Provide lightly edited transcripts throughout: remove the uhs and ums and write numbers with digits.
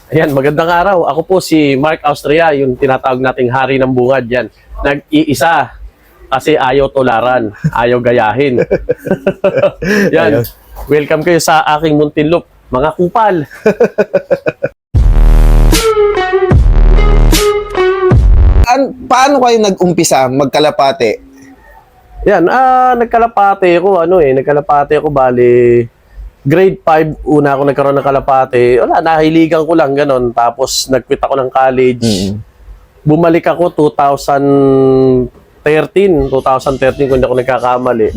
Ayan, magandang araw. Ako po si Mark Austria, yung tinatawag nating hari ng bungad. Yan, nag-iisa kasi ayaw tularan, ayaw gayahin. Yan, Ayun. welcome kayo sa aking Muntinlup, mga kupal. Paano kayo nag-umpisa magkalapate? Yan, nagkalapate ako bali grade 5 una ako nagkaroon ng kalapate. Wala, nahiligan ko lang ganon. Tapos nag-quit ako ng college. Bumalik ako 2013 kung hindi ako nagkakamali.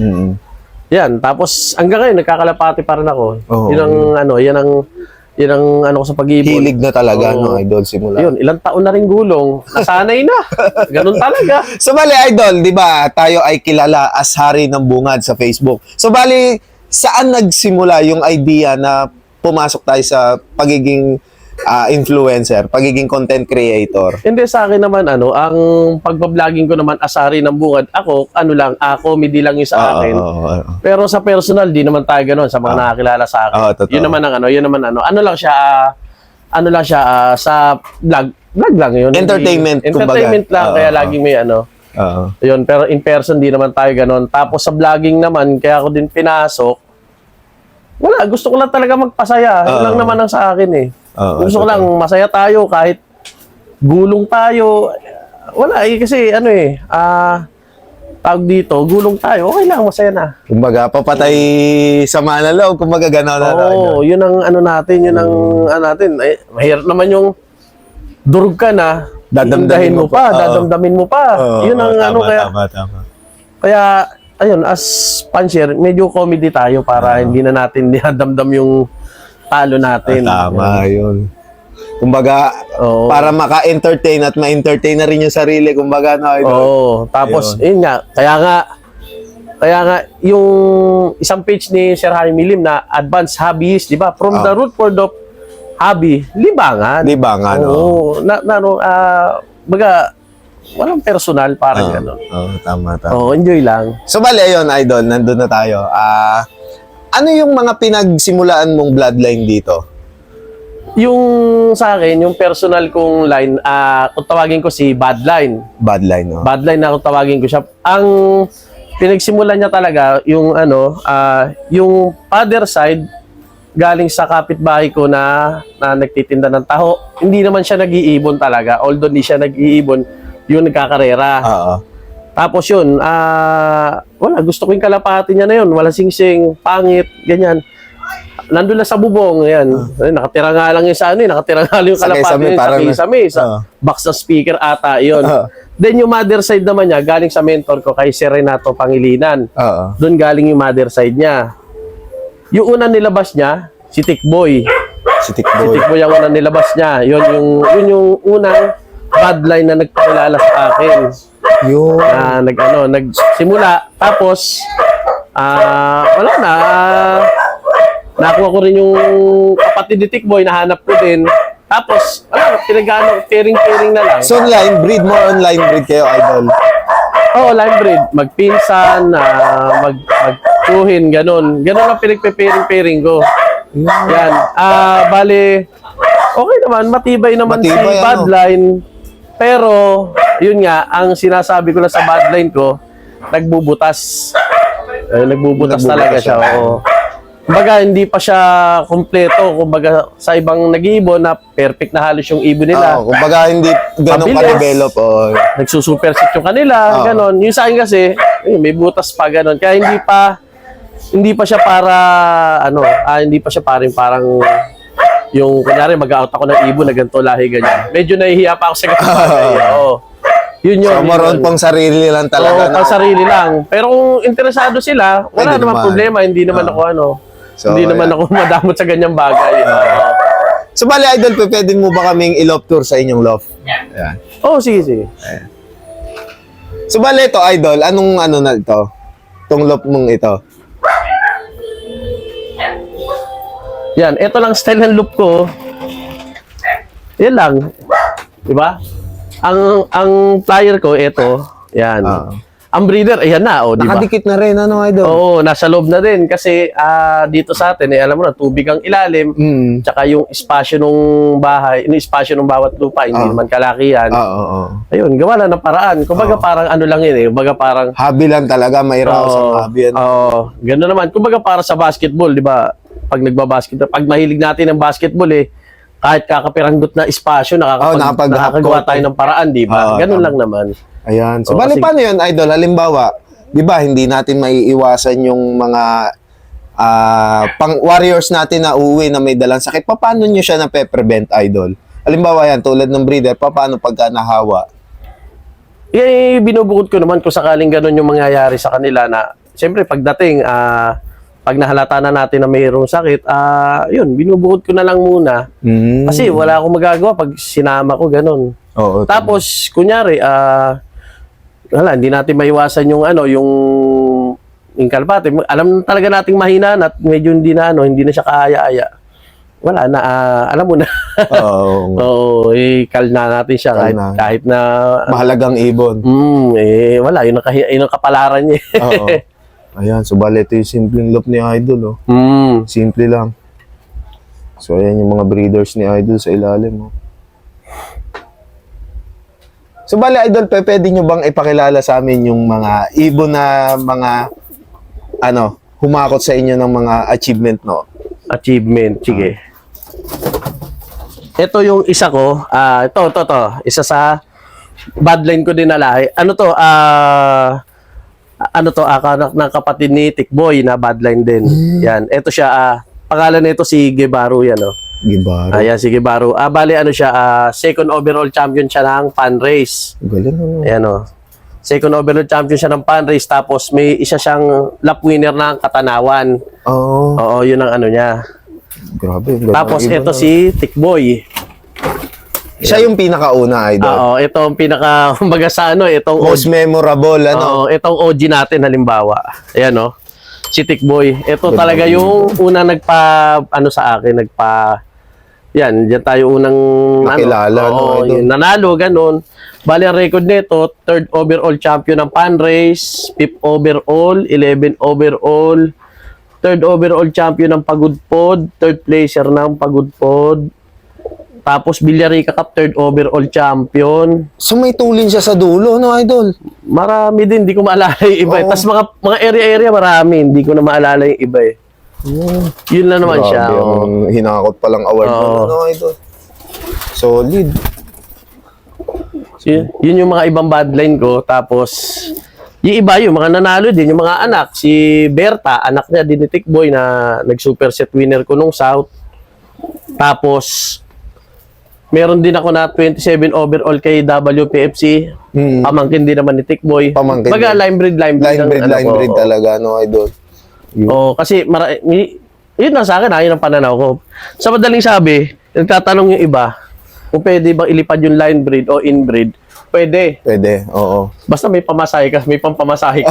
Yan, tapos hanggang ngayon nagkakalapate pa rin ako. Oo. Yan ang ano ko sa pag-ibon. Hilig na talaga, Oo. no, idol, simula. Yun, ilang taon na rin gulong. Nasanay na. Ganun talaga. So, bali, idol, di ba, tayo ay kilala as hari ng bungad sa Facebook. So, bali, saan nagsimula yung idea na pumasok tayo sa pagiging influencer, pagiging content creator? Hindi, sa akin naman, ang pagbabloging ko naman asari ng bungad, comedy lang yung sa akin. Pero sa personal, di naman tayo ganun sa mga nakakilala sa akin. Totoo. Yun naman, ano lang siya, sa vlog lang yun. Entertainment, Entertainment kumbaga. lang, kaya laging may Yun, pero in person, di naman tayo ganun. Tapos sa vlogging naman, kaya ako din pinasok, wala, gusto ko lang talaga magpasaya. Yun lang naman ang sa akin eh. Gusto ko lang masaya tayo kahit gulong tayo. Wala kasi tawag dito, gulong tayo. Okay lang, masaya na. Kumbaga, papatay sa manalaw, kumbaga gano'n na. Oo, yun ang natin, natin. Ay, mahirap naman yung durog ka na, Dadamdamin mo pa. dadamdamin mo pa. Yun ang tama. Kaya, ayun, as puncher, medyo comedy tayo para hindi na natin dinadamdam yung talo natin. Tama, yun. Kumbaga, Oo. para maka-entertain at ma-entertain na rin yung sarili, kumbaga, no, idol. Oo, tapos, yun nga, kaya nga, yung isang page ni Sir Harry Milim na Advanced Hobbies, di ba? From the root word of hobby, libangan. Libangan, Oo, baga, walang personal, parang gano'n. Tama. Oo, enjoy lang. So, bali, ayun, idol, nandun na tayo. Ano yung mga pinagsimulaan mong bloodline dito? Yung sa akin, yung personal kong line, kung tawagin ko si Badline. Bloodline, no? Badline na kung tawagin ko siya. Ang pinagsimulan niya talaga, yung father side, galing sa kapitbahay ko na nagtitinda ng taho. Hindi naman siya nag-iibon talaga. Although hindi siya nag-iibon, yung nagkakarera. Oo. Tapos yun, wala, gusto ko yung kalapati niya na yun. Wala singsing, pangit, ganyan. Nandun na sa bubong, yan. Nakatira nga lang yung nakatira nga lang yung Sa kalapati Kisame, niya sa kisame, sa box ng speaker ata, yun. Then yung mother side naman niya, galing sa mentor ko kay Sir Renato Pangilinan. Oo. Doon galing yung mother side niya. Yung unang nilabas niya, si Tikboy. Si Si Tikboy. Tikboy ang unang nilabas niya. Yun yung unang bloodline na nagpakilala sa akin. Yun. Na nagsimula. Tapos, wala na. Nakuha ko rin yung kapatid ni Tikboy, nahanap ko din. Tapos, pairing-pairing na lang. So, more online breed kayo, idol. Oo, line breed. Magpinsan, magtuhin, ganun. Ganun ang pinagpe-pairing ko. Yan. Bale, okay naman, matibay naman si Matibay, Badline. Pero, yun nga, ang sinasabi ko lang sa Badline ko, nagbubutas. Nagbubutas talaga siya. Oo. Kumbaga, hindi pa siya kompleto. Kumbaga, sa ibang nag-iibon na perfect na halos yung ibon nila. Kumbaga, hindi ganun Mabilis. ka-develop. Nagsusuper set yung kanila, ganon. Yung sa akin kasi, may butas pa ganon. Kaya hindi pa siya para hindi pa siya parang yung kunyari mag-out ako ng ibon na ganito lahi ganyan. Medyo nahihiya pa ako sa ganito. Oo. Yun. So, maroon pang sarili lang talaga. Oo, pang sarili lang. Pero kung interesado sila, wala Pwede naman naman. problema. Hindi naman ako So, hindi naman ako madamot sa ganyang bagay. So, bali, idol, pwede mo ba kaming i-love tour sa inyong loft? Yeah. Oh, sige. So, bali, ito, idol, anong na ito? Itong loft mong ito? Yan, ito lang style ng loop ko. Yan lang. 'Di ba? Ang flyer ko ito, yan. Ang breeder, ayan na, di ba? Nakadikit na rin, ano, idol? Oo, nasa loob na din kasi dito sa atin, alam mo na, tubig ang ilalim, tsaka yung espasyo ng bahay, yung espasyo ng bawat lupa, hindi naman kalakihan. Oo. Ayun, gawa lang ng paraan. Kumbaga parang ano lang yun eh, kumbaga parang Hobby lang talaga, may raos ang hobby. Oo, gano'n naman. Kumbaga para sa basketball, di ba? Pag nagbabasketball, pag mahilig natin ng basketball eh, kahit kakapiranggot na espasyo, nakakagawa tayo ng paraan, di ba? Gano'n lang naman. Ayan. So, Oo, bali kasi- paano yun, idol? Halimbawa, di ba, hindi natin maiiwasan yung mga pang warriors natin na uuwi na may dalang sakit. Paano nyo siya na-prevent, idol? Halimbawa yan, tulad ng breeder, paano pagka nahawa? Eh, binubukod ko naman kung sakaling gano'n yung mangyayari sa kanila na, siyempre, pagdating, pag nahalata na natin na mayroong sakit, yun, binubukod ko na lang muna. Kasi wala akong magagawa pag sinama ko gano'n. Oo. Tapos, kunyari, wala, hindi natin maiwasan yung yung kalapate. Alam talaga nating mahina at medyo hindi na siya kaaya-aya. Wala na, alam mo na. Oo. Oo, kal na natin siya kahit na Mahalagang ibon. wala, yun ang kapalaran niya. Oo. Ayan, so bali, ito yung simpleng loop ni Idol, oh. Simple lang. So, ayan yung mga breeders ni Idol sa ilalim, oh. So, bali, Idol, pwede nyo bang ipakilala sa amin yung mga ibon na mga, humakot sa inyo ng mga achievement, no? Achievement, sige. Ito yung isa ko, ito, isa sa badline ko din na lahi. Ano to, anak ng kapatid ni Tikboy na badline din. Yan, ito siya, pangalan nito si Guevaro yan, oh. Gibaro. Ayan, si Guevaro. Bali, ano siya, second overall champion siya ng fan race. Galing, ano? Ayan, oh. Second overall champion siya ng fan race, tapos may isa siyang lap winner ng Katanawan. Oo. Oo, yun ang ano niya. Grabe. Galing Tapos ibon, ito no? si Tikboy. Siya yung pinakauna, Idol. Oo, ito ang pinaka, kumbaga sa itong Most memorable, ano? Oo, itong OG natin halimbawa. Ayan, oh. Si Tikboy. Ito talaga yung unang sa akin, yan, diyan tayo unang Nakilala, no, Idol? yung nanalo, ganun. Bali, ang record nito, 3rd overall champion ng fan race, 5th overall, 11th overall, 3rd overall champion ng Pagudpod, 3rd placer ng Pagudpod, tapos Villarica Cup 3rd overall champion. So, may tulin siya sa dulo, no, Idol? Marami din, hindi ko maalala yung iba. Oo. Tapos mga area marami, hindi ko na maalala yung iba eh. Yun lang naman siya. Grabe, Oo. ang hinakot palang award Oo. mo, no, Idol? Solid. Yun yung mga ibang badline ko. Tapos, yung iba yung mga nanalo din, yung mga anak. Si Berta, anak niya din ni Tikboy na nag-super set winner ko nung South. Tapos, meron din ako na 27 overall kay WPFC. Pamangkin din naman ni Tikboy. Pamangkin Baga, din. line breed Talaga, no, Idol? Oo, kasi yun lang sa akin, yun ang pananaw ko. Sa madaling sabi, nagtatanong yung iba, kung pwede bang ilipad yung line breed o inbreed, pwede. Pwede, oo. Basta may pamasahe ka, may pampamasahe ka.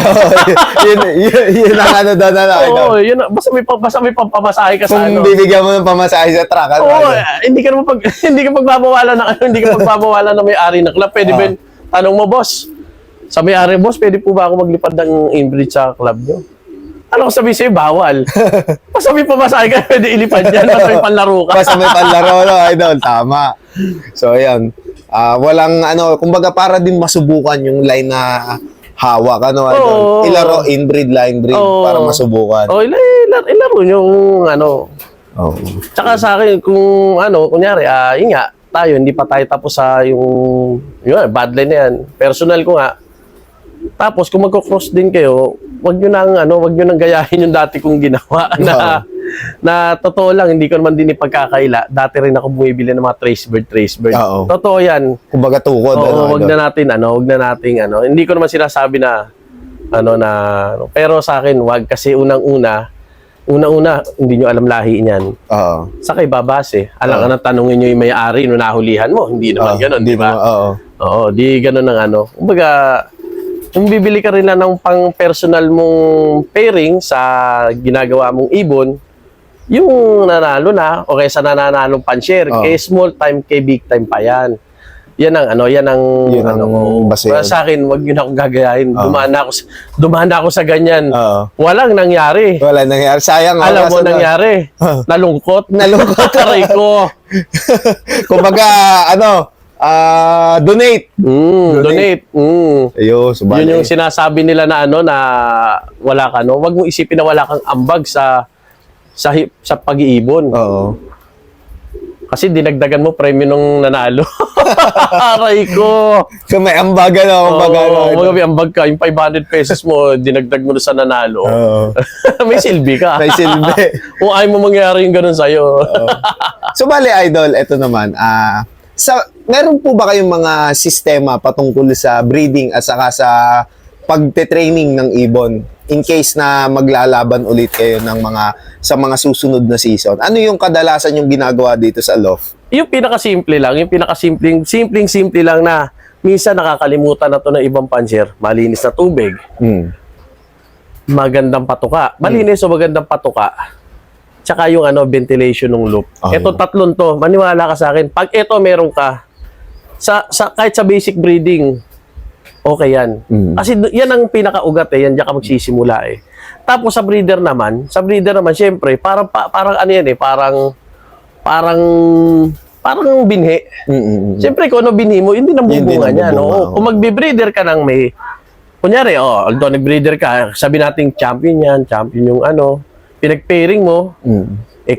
yun ang doon, Idol. Oo, yun, basta may pampamasahe ka sa Kung bibigyan mo ng pamasahe sa truck, Oo, hindi ka naman hindi ka pagbabawalan ng hindi ka pagbabawalan ng may-ari ng club. Pwede ba yun? Tanong mo, boss. Sa may-ari, boss, pwede po ba ako maglipad ng inbreed sa club nyo? Ano ko sabihin sa'yo, bawal. Basta may pamasahe ka, pwede ilipad yan. Basta may panlaro ka. Basta may panlaro, no, Idol. Tama. So, ayan. Walang, kumbaga para din masubukan yung line na hawak, Idol. Oo. Ilaro, inbreed, line breed, Oo. para masubukan. Ilaro yung Oo. Tsaka sa akin, kung kunyari, yun nga, tayo, hindi pa tayo tapos sa yung badline na yan. Personal ko nga. Tapos, kung magko-cross din kayo, wag nyo nang gayahin yung dati kong ginawa na totoo lang, hindi ko naman din ipagkakaila. Dati rin ako bumibili ng mga trace bird. Oo. Totoo yan. Kumbaga tukod, Oo, wag Idol. na natin, Hindi ko naman sinasabi na, pero sa akin, wag kasi unang-una, hindi nyo alam lahi niyan. Oo. Saka ibabase. Alam ka na tanungin nyo yung may-ari, nung nahulihan mo. Hindi naman ganun, di ba? Oo. Oo, di ganun ang Kumbaga, kung bibili ka rin lang ng pang-personal mong pairing sa ginagawa mong ibon, yung nanalo na, o kaya sa nananalong pan-share, kay small time, kay big time pa yan. Yan ang Yun ang basehan. para sa akin, wag yun ako gagayahin. Oo. Dumaan na ako sa ganyan. Oo. Walang nangyari. Wala nangyari. Sayang. Alam mo oras na. nangyari. Nalungkot. Nalungkot. Aray ko. Kumbaga, donate. Donate. Ayun, subali. Yun yung sinasabi nila na na wala ka wag mo isipin na wala kang ambag sa pag-iibon. Oo. Kasi dinagdagan mo premyo nung nanalo. Aray ko. So may ambaga na, Oo, may ambag ka. Yung 500 pesos mo, dinagdag mo na sa nanalo. Oo. May silbi ka. May silbi. Kung ayaw mo mangyari yung ganun sa'yo. So bali, Idol, eto naman. Meron po ba kayong mga sistema patungkol sa breeding at saka sa pagte-training ng ibon in case na maglalaban ulit kayo ng sa mga susunod na season? Ano yung kadalasan yung ginagawa dito sa loft? Yung pinakasimple lang, simpleng lang na minsan nakakalimutan na to ng ibang panser. Malinis na tubig, magandang patuka. Malinis o magandang patuka. Tsaka yung ventilation ng loop. Ito tatlong to, maniwala ka sa akin. Pag ito meron ka, kahit sa basic breeding, okay yan. Kasi yan ang pinakaugat yan diyan ka magsisimula Tapos sa breeder naman, syempre, parang binhi. Syempre kung ano binhi mo, hindi nambubunga niyan. Kung magbe-breeder ka ng kunyari, although nag-breeder ka, sabi nating champion yan, champion yung pinag-pairing mo,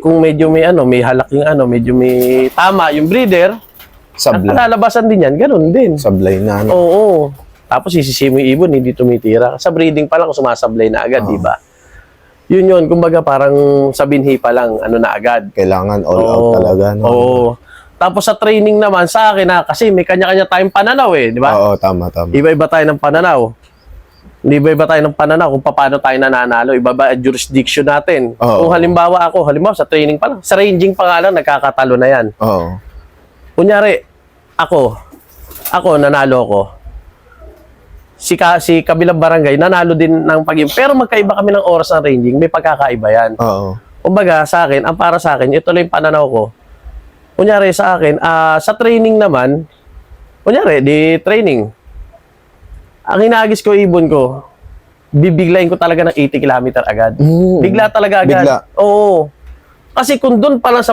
kung medyo may halak yung medyo may tama yung breeder, Sablay. Lalabasan din yan, ganun din. Sablay na. Oo. Tapos isisi mo yung ibon, hindi tumitira. Sa breeding pa lang, sumasablay na agad, di ba? Yun. Kumbaga parang sa binhi pa lang, na agad. Kailangan all out talaga. No? Oo. Tapos sa training naman, sa akin kasi may kanya-kanya tayong pananaw di ba? Oo, tama. Iba-iba tayo ng pananaw. Iba-iba tayo ng pananaw kung paano tayo nananalo. Iba-iba ang jurisdiction natin. Oo. Kung halimbawa sa training pa lang, sa ranging pa nga lang, nagkakatalo na yan. Oo. Kunyari, ako nanalo ko. Si kabilang barangay nanalo din ng pero magkaiba kami ng oras ng ranging, may pagkakaiba yan. Oo. Kumbaga sa akin, para sa akin, ito lang yung pananaw ko. Kunyari sa akin, sa training naman, training. Ang hinagis ko ibon ko, bibiglayin ko talaga ng 80 km agad. Bigla talaga agad. Bigla. Oo. Kasi kung doon pa lang sa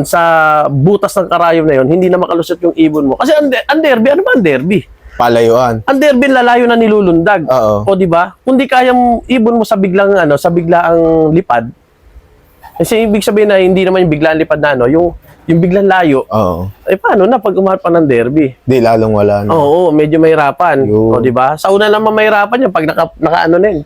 sa butas ng karayom na yun, hindi na makalusot yung ibon mo. Kasi ang derby, ano ba ang derby? Palayuan. Ang derby lalayo na nilulundag. Oo. O di ba? Kung di kayang ibon mo sa biglang lipad. Kasi ibig sabihin na hindi naman yung biglang lipad na yung biglang layo. Oo. Paano na pag umaharap pa ng derby? Di lalong wala na. Oo, medyo mahirapan. O di ba? Sa una naman mahirapan yan pag naka na yun.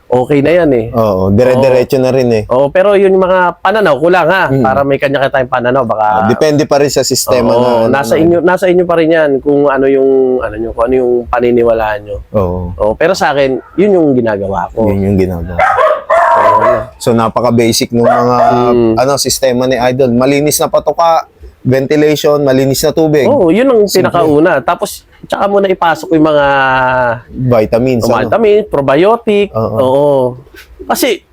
Okay na yan Oo, dire-diretso na rin Oo, pero yun yung mga pananaw ko lang para may kanya tayong pananaw baka depende pa rin sa sistema nasa inyo pa rin yan kung ano yung paniniwalaan nyo. Oo. Pero sa akin, yun yung ginagawa ko. Yun yung ginagawa. So napaka-basic ng mga sistema ni Idol. Malinis na patuka, ventilation, malinis na tubig. Yun ang pinakauna. Tapos tsaka mo na ipasok yung mga vitamins, probiotic. Oo. Kasi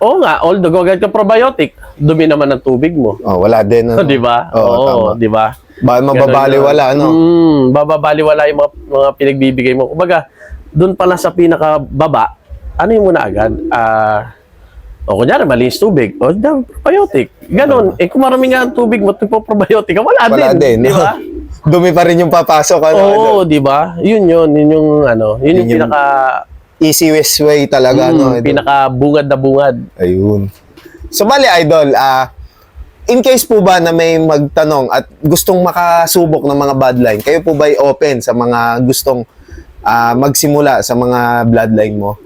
although gagawin ka probiotic, dumi naman ang tubig mo. Wala din. Di ba? Oo, di ba? Mababaliwala, bababaliwala yung mga pinagbibigay mo. Kumbaga, doon pala sa pinakababa, yung muna agad? Kunyari, malinis tubig. Probiotic. Ganon. Kung marami nga ang tubig mo, probiotic ka, wala din. Di ba? Dumi pa rin yung papasok. Di ba? Yun yung pinaka easiest way talaga. Pinaka bungad na bungad. Ayun. So, bali, Idol, in case po ba na may magtanong at gustong makasubok ng mga bloodline, kayo po ba open sa mga gustong magsimula sa mga bloodline mo?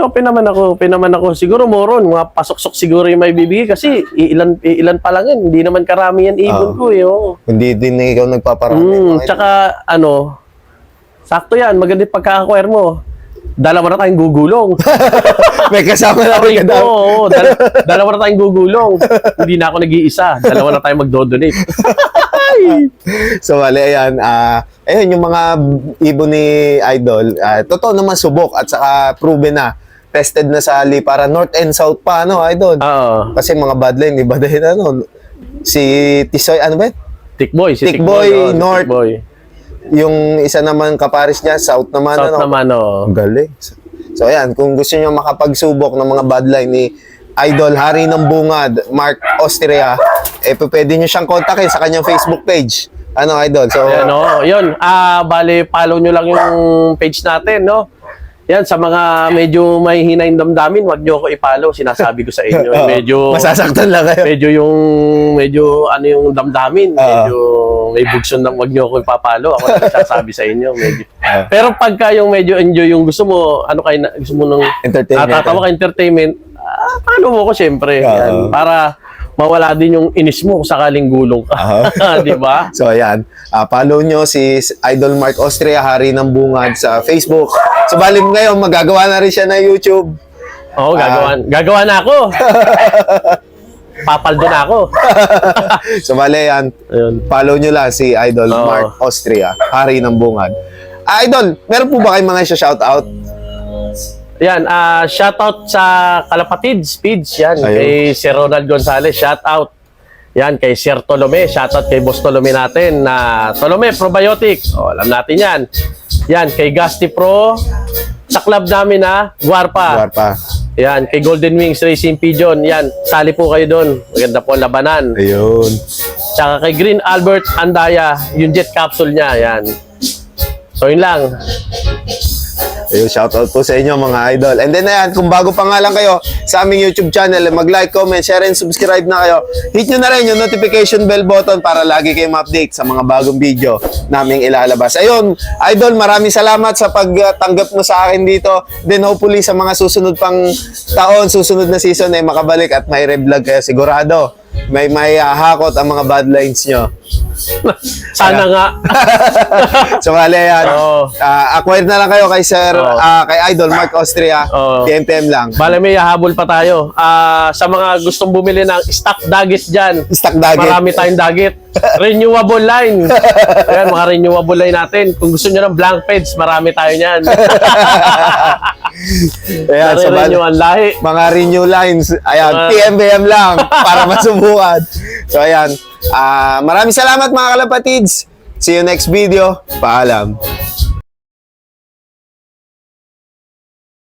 Open naman ako. Siguro moron, mga pasok-sok siguro yung may bibigay kasi ilan pa lang yan. Hindi naman karami yan ibon ko Hindi din ikaw nagpaparami. Tsaka sakto yan, maganda yung pagka-acquire mo. Dalawa na tayong gugulong. May kasama na rin ka Oo, dalawa na tayong gugulong. Hindi na ako nag-iisa. Dalawa na tayong magdodonate. So, wala, ayan. Ayun, yung mga ibon ni Idol, totoo naman subok at saka proven na. Tested na sa liparan North and South pa, Idol? Oo. Kasi mga bloodline, iba din, Si Tisoy, ano ba yun? Tikboy, si Tikboy, Tikboy, North. Tikboy. Yung isa naman kaparis niya, South naman. South ano? naman, oh. Ang galing. So ayan, kung gusto niyo makapagsubok ng mga badline ni Idol Hari ng Bungad, Mark Austria, pwede niyo siyang kontakin sa kanyang Facebook page. Ano, Idol? So, Ayan, oh. Yun, bali, follow nyo lang yung page natin, no? Yan, sa mga medyo may hinaing damdamin, wag nyo ako i-follow. Sinasabi ko sa inyo. Oo, medyo, masasaktan lang kayo. medyo ano yung damdamin. Medyo may bugson na wag nyo ako ipapalo. Ako na nagsasabi sa inyo. Medyo. Pero pagka yung medyo enjoy yung gusto mo, ano kayo, gusto mo ng Entertainment. natatawa ka entertainment, follow mo ko syempre. Yan, para mawala din yung inis mo kung sakaling gulong ka. Di ba? So, ayan. Follow nyo si Idol Mark Austria, Hari ng Bungad sa Facebook. So, bali ngayon, magagawa na rin siya na YouTube. Oo, gagawa na ako. Papaldo na ako. So, bali yan. Ayun. Follow nyo lang si Idol Oo. Mark Austria, Hari ng Bungad. Idol, meron po ba kayong mga shoutout? Yan, shoutout sa Kalapatids, Pids, yan, Ayun. kay Sir Ronald Gonzalez, shoutout. Yan, kay Sir Tolome, shoutout kay Boss Tolome natin, na Tolome, probiotic, alam natin yan. Yan, kay Gasti Pro, sa club namin na Guarpa. Guarpa. Yan, kay Golden Wings Racing Pigeon, yan, sali po kayo doon, maganda po ang labanan. Ayun. Tsaka kay Green Albert Andaya, yung jet capsule niya, yan. So yun lang. Ayun, shoutout po sa inyo mga idol. And then ayan, kung bago pa nga lang kayo sa aming YouTube channel, mag-like, comment, share, and subscribe na kayo. Hit nyo na rin yung notification bell button para lagi kayong ma-update sa mga bagong video naming ilalabas. Ayun, idol, maraming salamat sa pagtanggap mo sa akin dito. Then hopefully sa mga susunod pang taon, susunod na season ay makabalik at may revlog kayo sigurado. May hakot ang mga bad lines nyo. Sana nga. So, wala yan. Oo. Acquire na lang kayo kay Sir, Oo. kay Idol Mark Austria. Oo. TMTM lang. Bale, may hahabol pa tayo. Sa mga gustong bumili ng stock dagit dyan, Stock dagit. marami tayong dagit. Renewable line. Ayan, mga renewable line natin. Kung gusto nyo ng blank page, marami tayo niyan. Ayan, so, Nare-renew ang lahi. mga renew lines. Ayan, TMBM lang para masubukan. So, ayan. Maraming salamat mga kalapatids. See you next video. Paalam.